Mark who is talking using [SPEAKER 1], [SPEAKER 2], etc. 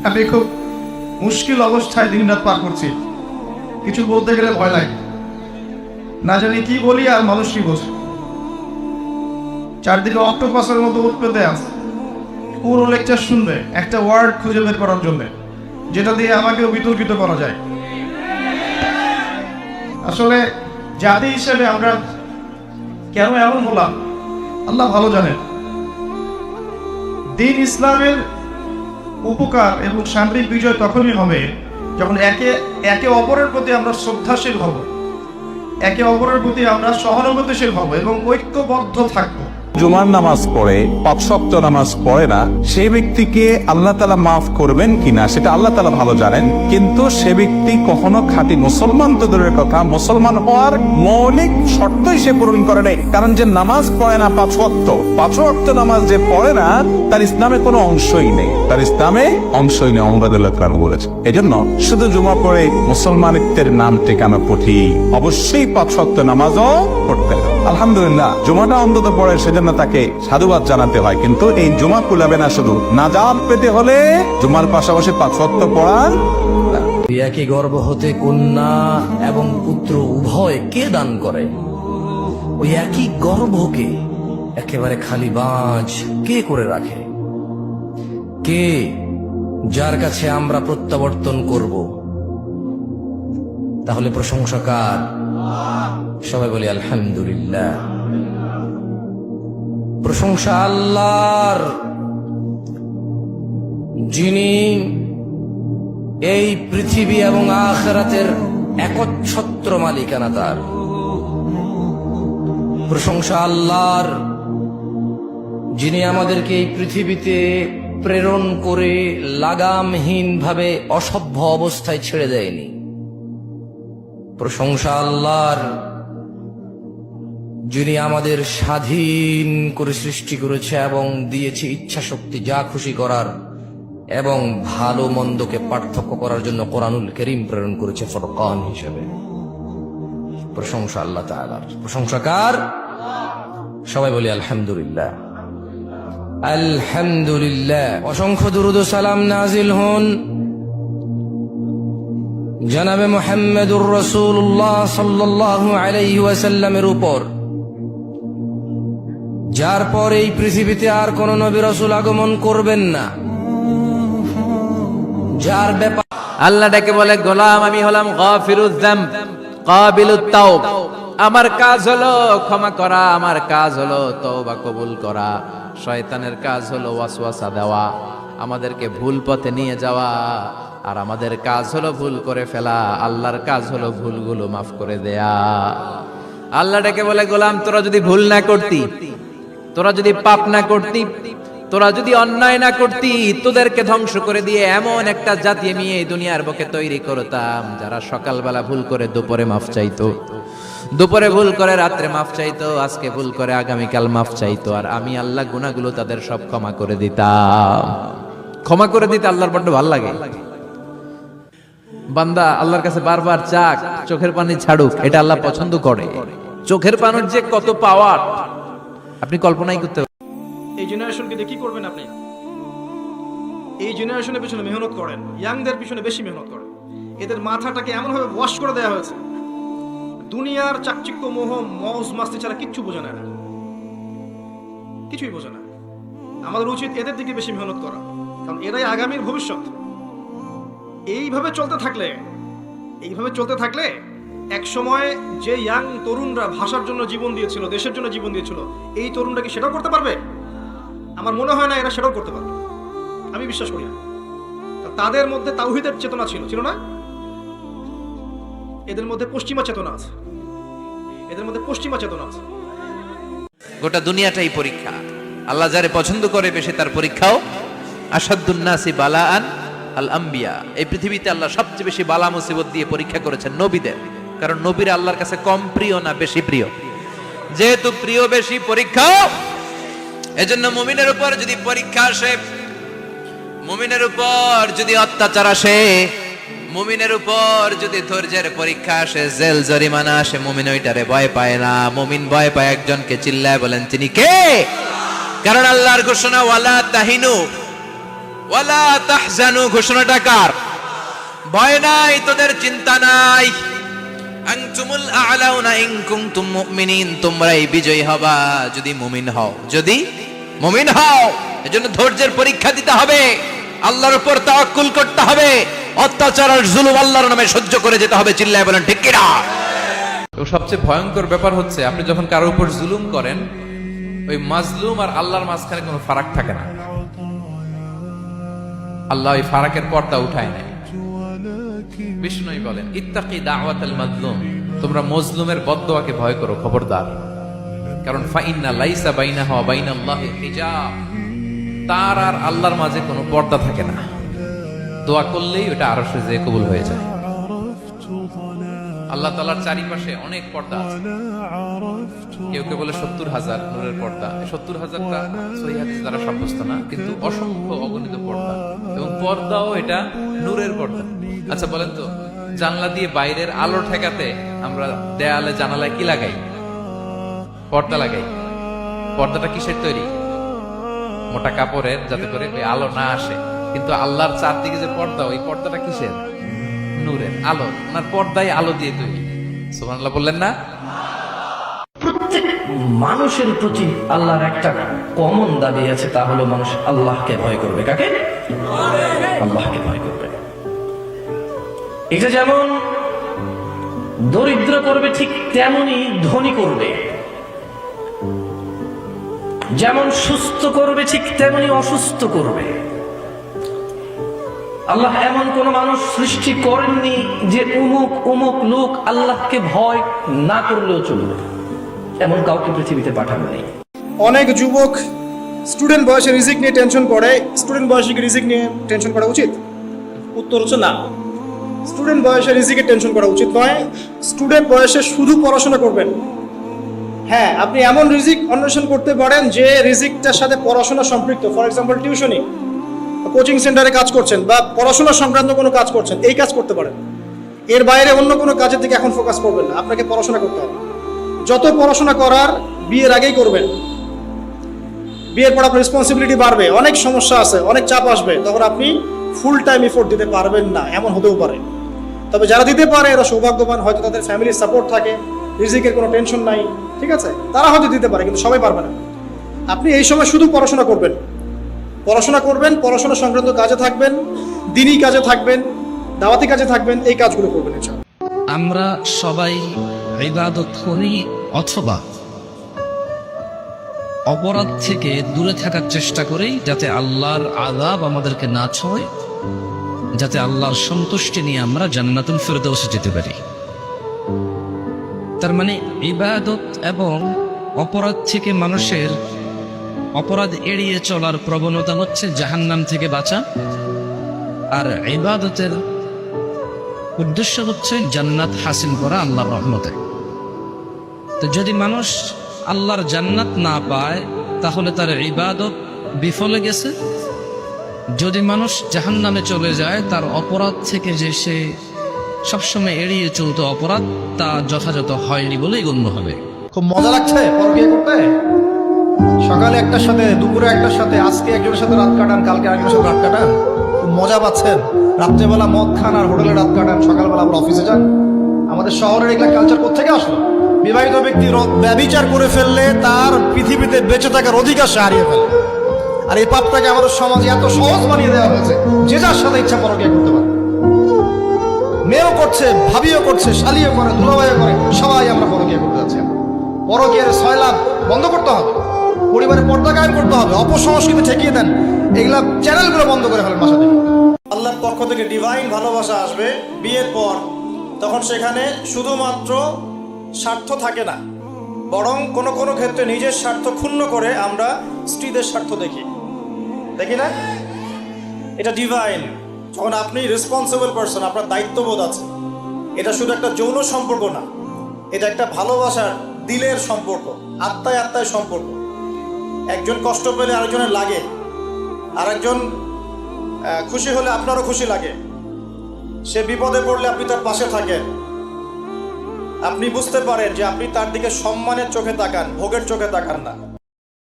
[SPEAKER 1] আমি খুব মুশকিল অবস্থায় দিনরাত পার করছি। কিছু বলতে গেলে ভয় লাগে, না জানি কি বলি আর মানুষ কি বোঝে। চারদিকে অক্টোপাসের মতো উৎপেতে আছে, পুরো লেকচার শুনবে একটা ওয়ার্ড খুঁজে বের করার জন্য, যেটা দিয়ে আমাকেও বিতর্কিত করা যায়। আসলে জাতি হিসেবে আমরা কেন এমন হলাম আল্লাহ ভালো জানেন। দ্বীন ইসলামের উপকার এবং সামরিক বিজয় তখনই হবে যখন একে অপরের প্রতি আমরা শ্রদ্ধাশীল হব, একে অপরের প্রতি আমরা সহানুভূতিশীল হব এবং ঐক্যবদ্ধ থাকবো।
[SPEAKER 2] জুমার নামাজ পড়ে, 5 ওয়াক্ত নামাজ পড়ে না, সেই ব্যক্তিকে আল্লাহ তাআলা মাফ করবেন কিনা সেটা আল্লাহ তাআলা ভালো জানেন। কিন্তু সে ব্যক্তি কখনো খাঁটি মুসলমান তো দূরের কথা, মুসলমান হওয়ার মৌলিক শর্তই সে পূরণ করে নাই। কারণ যে নামাজ পড়ে না 5 ওয়াক্ত নামাজ যে পড়ে না, তার ইসলামে কোনো অংশই নেই, তার ইসলামে অংশই নেই। অমরাদুল্লাহ কারণ বলেছে, এজন্য শুধু জুমা পড়ে মুসলমানিত্বের নাম টেকানো কঠিন। অবশ্যই 5 ওয়াক্ত নামাজও পড়তে হবে। আলহামদুলিল্লাহ, জুমাটা অন্তত পড়ে, সেজন্য তাকে সাধুবাদ জানাতে হয়। কিন্তু এই জুমা কুলাবে না, শুধু নাজাত পেতে হলে জুমার পাশাপাশি 5 ওয়াক্ত পড়ার।
[SPEAKER 3] একই গর্ভ হতে কন্যা এবং পুত্র উভয় কে দান করে? ওই একই গর্ভকে একেবারে খালি বাঁচ কে করে রাখে? কে, যার কাছে আমরা প্রত্যাবর্তন করব? তাহলে প্রশংসা কার? সবাই বলি আলহামদুলিল্লাহ। প্রশংসা আল্লাহর, যিনি এই পৃথিবী এবং আখিরাতের একচ্ছত্র মালিকানা তার। প্রশংসা আল্লাহর, যিনি আমাদেরকে এই পৃথিবীতে প্রেরণ করে লাগামহীন ভাবে অসভ্য অবস্থায় ছেড়ে দেয়নি। প্রশংসা আল্লাহর, যিনি আমাদের স্বাধীন করে সৃষ্টি করেছে এবং দিয়েছে ইচ্ছা শক্তি যা খুশি করার, এবং ভালো মন্দকে পার্থক্য করার জন্য কোরআনুল কারীম প্রেরণ করেছে ফুরকান হিসেবে। প্রশংসা আল্লাহ তাআলার। প্রশংসা কার? সবাই বলি আলহামদুলিল্লাহ। আলহামদুলিল্লাহ। অসংখ্য দুরূদ ও সালাম নাজিল হন জনাবে মুহাম্মদুর রাসূলুল্লাহ সাল্লাল্লাহু আলাইহি ওয়াসাল্লামের উপর, যার পর এই পৃথিবীতে আর কোন নবী রাসূল আগমন করবেন না, যার ব্যাপার
[SPEAKER 4] আল্লাহ ডেকে বলে, গোলাম আমি হলাম গাফিরুয যামব কাবিলুত তাওব। আমার কাজ হলো ক্ষমা করা, আমার কাজ হলো তওবা কবুল করা। শয়তানের কাজ হলো ওয়াসওয়াসা দেওয়া, আমাদেরকে ভুল পথে নিয়ে যাওয়া। আর আমাদের কাজ হলো ভুল করে ফেলা, আল্লাহর কাজ হলো ভুলগুলো মাফ করে দেয়া। আল্লাহ ডেকে বলে, গোলাম তোরা যদি ভুল না করতি, তোরা যদি পাপ না করতি, তোরা যদি অন্যায় না করতি, তোদেরকে ধ্বংস করে দিয়ে এমন একটা জাতি আমি এই দুনিয়ার বুকে তৈরি করতাম যারা সকালবেলা ভুল করে দুপুরে মাফ চাইতো, দুপুরে ভুল করে রাত্রে মাফ চাইতো, আজকে ভুল করে আগামীকাল মাফ চাইতো। আর আমি আল্লাহ গুনাহগুলো তাদের সব ক্ষমা করে দিতাম। ক্ষমা করে দিতে আল্লাহর বড্ড ভালো লাগে। বান্দা আল্লাহর কাছে বারবার চাক, চোখের পানি ছাড়ুক, এটা আল্লাহ পছন্দ করে। চোখের পানির যে কত পাওয়ার আপনি কল্পনাই করতে।
[SPEAKER 5] এই জেনারেশনকে দিয়ে কি করবেন আপনি? এই জেনারেশনের পিছনে মেহনত করেন, ইয়াংদের পিছনে বেশি মেহনত করেন। এদের মাথাটাকে এমনভাবে ওয়াশ করে দেওয়া হয়েছে, দুনিয়ার চাকচিক্য মোহ মৌজ মাস্তি ছাড়া কিচ্ছু বোঝে না, কিছুই বোঝে না। আমাদের উচিত এদের দিকে বেশি মেহনত করা, কারণ এরাই আগামীর ভবিষ্যৎ। এইভাবে চলতে থাকলে এক সময় যে ইয়াং তরুণরা ভাষার জন্য জীবন দিয়েছিল, দেশের জন্য জীবন দিয়েছিল, এই তরুণরা কি সেটাও করতে পারবে? আমার মনে হয় না এরা সেটাও করতে পারবে, আমি বিশ্বাস করি না। তাদের মধ্যে তাওহীদের চেতনা ছিল না, এদের মধ্যে পশ্চিমা চেতনা আছে,
[SPEAKER 4] গোটা দুনিয়াটাই পরীক্ষা। আল্লাহ যারে পছন্দ করে বেশি তার পরীক্ষাও। আশাদ্দুন নাসি বালাআন আল আম্বিয়া। এই পৃথিবীতে আল্লাহ সবচেয়ে বেশি বালা মুসিবত দিয়ে পরীক্ষা করেছেন নবীদের, কারণ নবীরা আল্লাহর কাছে কম প্রিয় না বেশি প্রিয়? যেহেতু প্রিয় বেশি, পরীক্ষা। এজন্য মুমিনের উপর যদি পরীক্ষা আসে, মুমিনের উপর যদি অত্যাচার আসে, মুমিনের উপর যদি ধৈর্যের পরীক্ষা আসে, জেল জরিমানা আসে, মুমিন ওইটারে ভয় পায় না। মুমিন ভয় পায় একজনকে, চিল্লায় বলেন তিনি কে? কারণ আল্লাহর ঘোষণা, ওয়ালা তাহিনু ওয়ালা তাহজানু ঘোষণাটা কার? ভয় নাই, তোদের চিন্তা নাই। আনতুমুল আ'লাউনা ইন কুনতুম মুমিনিন, তোমরাই বিজয়ী হবা যদি মুমিন হও, যদি মুমিন হও। এজন্য ধৈর্যের পরীক্ষা দিতে হবে, আল্লাহর উপর তাওয়াক্কুল করতে হবে, অত্যাচার আর জুলুম আল্লাহর নামে সহ্য করে যেতে হবে। চিল্লায় বলেন ঠিক কিনা?
[SPEAKER 6] তো সবচেয়ে ভয়ঙ্কর ব্যাপার হচ্ছে আপনি যখন কারোর উপর জুলুম করেন, ওই মাজলুম আর আল্লাহর মাঝখানে কোনো ফারাক থাকে না। আল্লাহ ওই ফারাকের পর্দা উঠায় নাই। বিষ্ণুই বলেন ইত্তাকি দাওয়াতাল মাজলুম, তোমরা মজলুমের বদদোয়াকে ভয় করো, খবরদার। কারণ ফাইন্না লাইসা বাইনাহু ওয়া বাইনাল্লাহি হিজাব, তার আর আল্লাহর মাঝে কোনো পর্দা থাকে না। দোয়া করলেই ওটা আরশে যেয়ে কবুল হয়ে যায়। আল্লাহ তাআলার চারিপাশে অনেক পর্দা আছে। কেউ কেউ বলে 70,000 নূরের পর্দা। 70,000টা সহিহ হাদিস দ্বারা সাব্যস্ত না, কিন্তু অসংখ্য অগণিত পর্দা, এবং পর্দাও এটা নূরের পর্দা। আচ্ছা বলেন তো, জানলা দিয়ে বাইরের আলো ঠেকাতে আমরা দেয়ালে জানালায় কি লাগাই? পর্দা লাগাই। পর্দাটা কিসের তৈরি? মোটা কাপড়ের, যাতে করে ওই আলো না আসে। কিন্তু আল্লাহর চারদিকে যে পর্দা, ওই পর্দাটা কিসের? নূরের, আলো। ওনার পর্দায় আলো দিয়ে তৈরি। সুবহানাল্লাহ বললেন না?
[SPEAKER 3] প্রত্যেক মানুষের প্রতি আল্লাহর একটা কমন দাবি আছে, তা হলো মানুষ আল্লাহকে ভয় করবে। কাকে? আল্লাহকে ভয় করবে। এটা যেমন দরিদ্র করবে, ঠিক তেমনি ধনী করবে। যেমন সুস্থ করবে, ঠিক তেমনি অসুস্থ করবে। আল্লাহ এমন কোন মানুষ সৃষ্টি করেননি যে অমুক অমুক লোক আল্লাহকে ভয় না করলেও চলবে, এমন কাউকে পৃথিবীতে পাঠানো নেই।
[SPEAKER 5] অনেক যুবক স্টুডেন্ট বয়সে রিজিক নিয়ে টেনশন করে। স্টুডেন্ট বয়সে রিজিক নিয়ে টেনশন করা উচিত? উত্তর হচ্ছে না। স্টুডেন্ট বয়সে রিজিকের টেনশন করা উচিত নয়। স্টুডেন্ট বয়সে শুধু পড়াশোনা করবেন। হ্যাঁ, আপনি এমন রিজিক অন্বেষণ করতে পারেন যে রিজিকটার সাথে পড়াশোনা সম্পৃক্ত। ফর এক্সাম্পল টিউশনি, কোচিং সেন্টারে কাজ করছেন, বা পড়াশোনা সংক্রান্ত কোনো কাজ করছেন, এই কাজ করতে পারেন। এর বাইরে অন্য কোনো কাজের দিকে এখন ফোকাস করবেন না, আপনাকে পড়াশোনা করতে হবে। যত পড়াশোনা করার বিয়ের আগেই করবেন। বিয়ের পর আপনার রেসপন্সিবিলিটি বাড়বে, অনেক সমস্যা আছে, অনেক চাপ আসবে, তখন আপনি ফুল টাইম এফোর্ট দিতে পারবেন না, এমন হতেও পারে। তবে যারা দিতে পারে এরা সৌভাগ্যবান, হয়তো তাদের ফ্যামিলির সাপোর্ট থাকে, রিজিকের কোনো টেনশন নাই, ঠিক আছে, তারা হয়তো দিতে পারে, কিন্তু সবাই পারবে না। আপনি এই সময় শুধু পড়াশোনা করবেন, পড়াশোনা করবেন, পড়াশোনা সংক্রান্ত কাজে থাকবেন, দিনই কাজে থাকবেন, দাওয়াতি কাজে থাকবেন, এই কাজগুলো করবেন।
[SPEAKER 3] আমরা সবাই ইবাদত করি অথবা অপরাধ থেকে দূরে থাকার চেষ্টা করি, যাতে আল্লাহর আযাব আমাদেরকে না ছোঁয়, যাতে আল্লাহর সন্তুষ্টি নিয়ে আমরা জান্নাতুল ফিরদাউসে যেতে পারি। তার মানে ইবাদত এবং অপরাধ থেকে মানুষের অপরাধ এড়িয়ে চলার প্রবণতা হচ্ছে জাহান্নাম থেকে বাঁচা, আর ইবাদতের উদ্দেশ্য হচ্ছে জান্নাত হাসিল করা আল্লাহর রহমতে। তো যদি মানুষ আল্লাহর জান্নাত না পায়, তাহলে তার ইবাদত বিফলে গেছে। যদি মানুষ জাহান্নামে চলে যায়, তার অপরাধ থেকে যে সে সবসময় এড়িয়ে চলতো অপরাধ, তা যথাযথ হয়নি বলেই গণ্য হবে।
[SPEAKER 5] খুব মজা লাগছে পরকীয়া করতে। সকালে একটার সাথে, দুপুরে একটার সাথে, আজকে একজনের সাথে রাত কাটান, কালকে আরেকজনের সাথে রাত কাটান, খুব মজা পাচ্ছেন। রাত্রেবেলা মদ খান আর হোটেলে রাত কাটান, সকালবেলা আবার অফিসে যান। আমাদের শহরের এগুলা কালচার কোত্থেকে আসলো? বিবাহিত ব্যক্তি ব্যভিচার করে ফেললে তার পৃথিবীতে বেঁচে থাকার অধিকার সে হারিয়ে ফেলে। আর এই পাপটাকে আমাদের সমাজে এত সহজ বানিয়ে দেওয়া হয়েছে, যে যার সাথে ইচ্ছা পরকীয়া করতে পারে। মেয়েও করছে, ভাবিও করছে, শালিও করে, দুলাভাইও করে, সবাই আমরা পরকীয়া করতে যাচ্ছি। পরকীয়ার সয়লাভ বন্ধ করতে হবে, পরিবারে পর্দা কায়েম করতে হবে, অপসংস্কৃতি ঠেকিয়ে দেন, এগুলা চ্যানেলগুলো বন্ধ করে ফেলেন বাসা থেকে। আল্লাহর পক্ষ থেকে ডিভাইন ভালোবাসা আসবে বিয়ের পর, তখন সেখানে শুধুমাত্র স্বার্থ থাকে না, বরং কোনো কোনো ক্ষেত্রে নিজের স্বার্থ ক্ষুণ্ণ করে আমরা স্ত্রীদের স্বার্থ দেখি না? এটা ডিভাইন। যখন আপনি রেসপন্সিবল পারসন, আপনার দায়িত্ববোধ আছে। এটা শুধু একটা যৌন সম্পর্ক না, এটা একটা ভালোবাসার দিলের সম্পর্ক, আত্মায় আত্মায় সম্পর্ক। একজন কষ্ট পেলে আরেকজনের লাগে, আরেকজন খুশি হলে আপনারও খুশি লাগে। সে বিপদে পড়লে আপনি তার পাশে থাকেন। আপনি বুঝতে পারেন যে আপনি তার দিকে সম্মানের চোখে তাকান, ভোগের চোখে তাকান না।